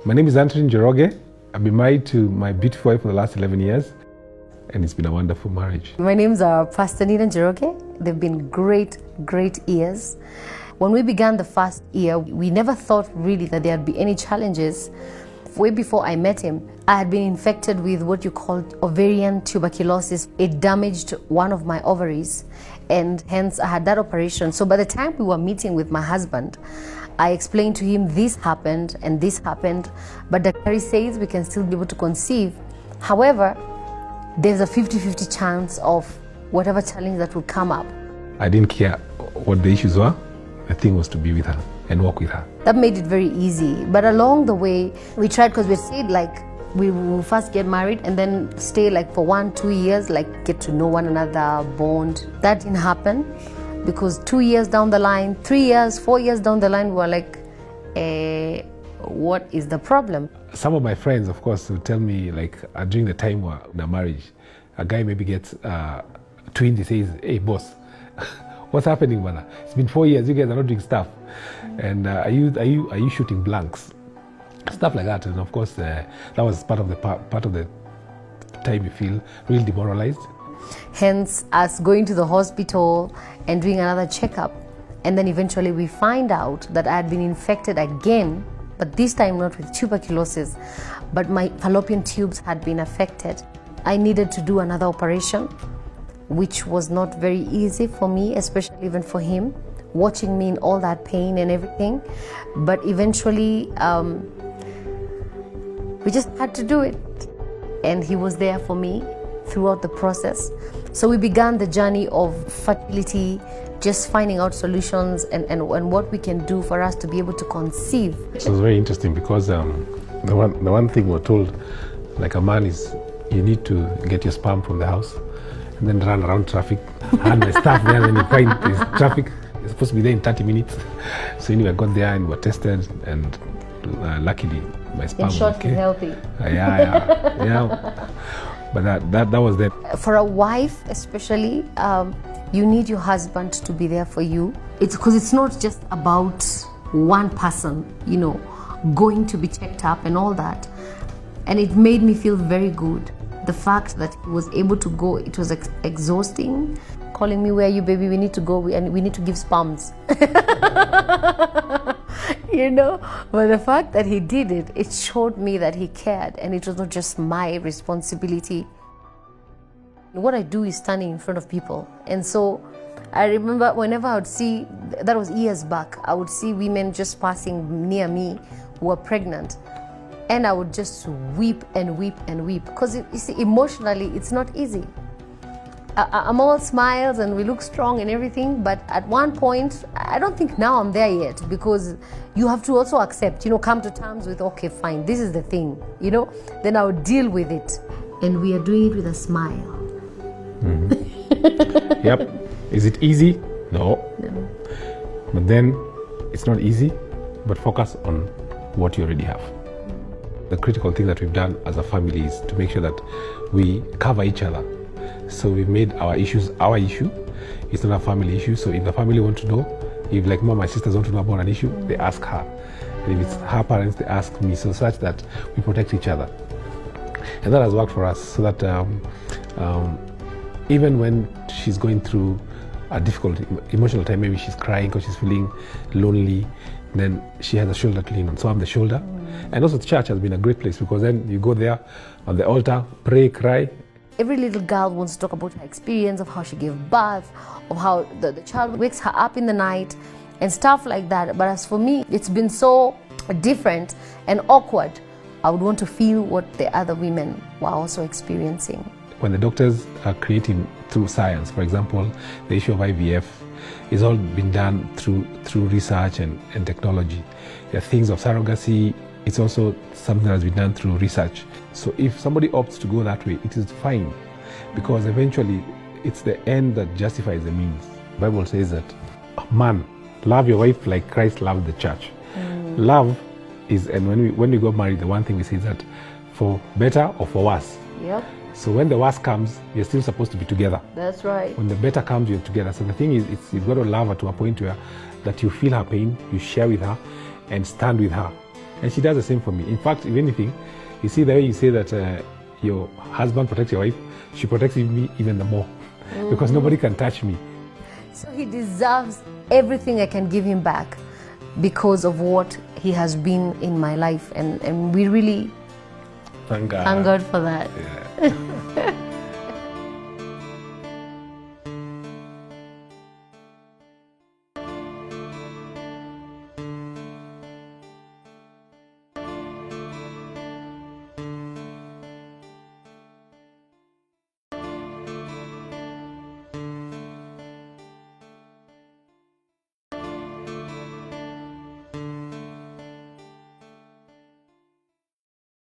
My name is Antony Njoroge. I've been married to my beautiful wife for the last 11 years, and it's been a wonderful marriage. My name's Pastor Antony Njoroge. They've been great years. When we began the first year, we never thought really that there'd be any challenges. Way before I met him, I had been infected with what you call ovarian tuberculosis. It damaged one of my ovaries, and hence I had that operation. So by the time we were meeting with my husband, I explained to him this happened and this happened, but Dr. says we can still be able to conceive. However, there's a 50-50 chance of whatever challenge that will come up. I didn't care what the issues were. The thing was to be with her and walk with her. That made it very easy. But along the way, we tried, because we stayed like, we will first get married and then stay like for 1-2 years, like get to know one another, bond. That didn't happen, because 2 years down the line, 3 years, 4 years down the line, we were like, what is the problem? Some of my friends, of course, will tell me, like, during the time we're in a marriage, a guy maybe gets twins. He says, "Hey, boss, what's happening, brother? It's been 4 years. You guys are not doing stuff, and are you shooting blanks?" Stuff like that. And of course, that was part of the time you feel really demoralized. Hence, us going to the hospital and doing another checkup, and then eventually we find out that I had been infected again, but this time not with tuberculosis, but my fallopian tubes had been affected. I needed to do another operation, which was not very easy for me, especially even for him, watching me in all that pain and everything. But eventually, we just had to do it. And he was there for me throughout the process. So we began the journey of fertility, just finding out solutions and what we can do for us to be able to conceive. It was very interesting, because the one thing we're told, like a man, is you need to get your sperm from the house and then run around traffic, hand the stuff there, and then you find there's traffic. You're supposed to be there in 30 minutes. So anyway, I got there and were tested, and luckily my sperm was okay. Healthy. Yeah. But that was that. For a wife especially, you need your husband to be there for you. It's because it's not just about one person, going to be checked up and all that. And it made me feel very good. The fact that he was able to go, it was exhausting. Calling me, "Where are you, baby? We need to go, and we need to give sperms." But the fact that he did it, it showed me that he cared, and it was not just my responsibility. What I do is standing in front of people. And so I remember whenever I would see, that was years back, I would see women just passing near me who were pregnant. And I would just weep and weep and weep, because you see, emotionally, it's not easy. I'm all smiles and we look strong and everything, but at one point, I don't think now I'm there yet, because you have to also accept, come to terms with, okay, fine, this is the thing, then I would deal with it. And we are doing it with a smile. Mm-hmm. Yep. Is it easy? No. But then it's not easy, but focus on what you already have. The critical thing that we've done as a family is to make sure that we cover each other. So we've made our issues our issue. It's not a family issue. So if the family want to know, if like my sisters want to know about an issue, they ask her. And if it's her parents, they ask me. So such that we protect each other. And that has worked for us, so that even when she's going through a difficult emotional time, maybe she's crying because she's feeling lonely, then she has a shoulder to lean on. So I'm the shoulder. And also the church has been a great place, because then you go there on the altar, pray, cry. Every little girl wants to talk about her experience of how she gave birth, of how the child wakes her up in the night and stuff like that. But as for me, it's been so different and awkward. I would want to feel what the other women were also experiencing. When the doctors are creating through science, for example, the issue of IVF is all been done through research and technology. There are things of surrogacy. It's also something that has been done through research. So if somebody opts to go that way, it is fine, because eventually it's the end that justifies the means. The Bible says that, man, love your wife like Christ loved the church. Love is, and when we got married, the one thing we say is that for better or for worse. Yep. So when the worst comes, you're still supposed to be together. That's right. When the better comes, you're together. So the thing is, you've got to love her to a point where that you feel her pain, you share with her, and stand with her. And she does the same for me. In fact, if anything, you see the way you say that your husband protects your wife, she protects me even the more. Because nobody can touch me. So he deserves everything I can give him back because of what he has been in my life. And we really Thank God. thank God for that. Yeah.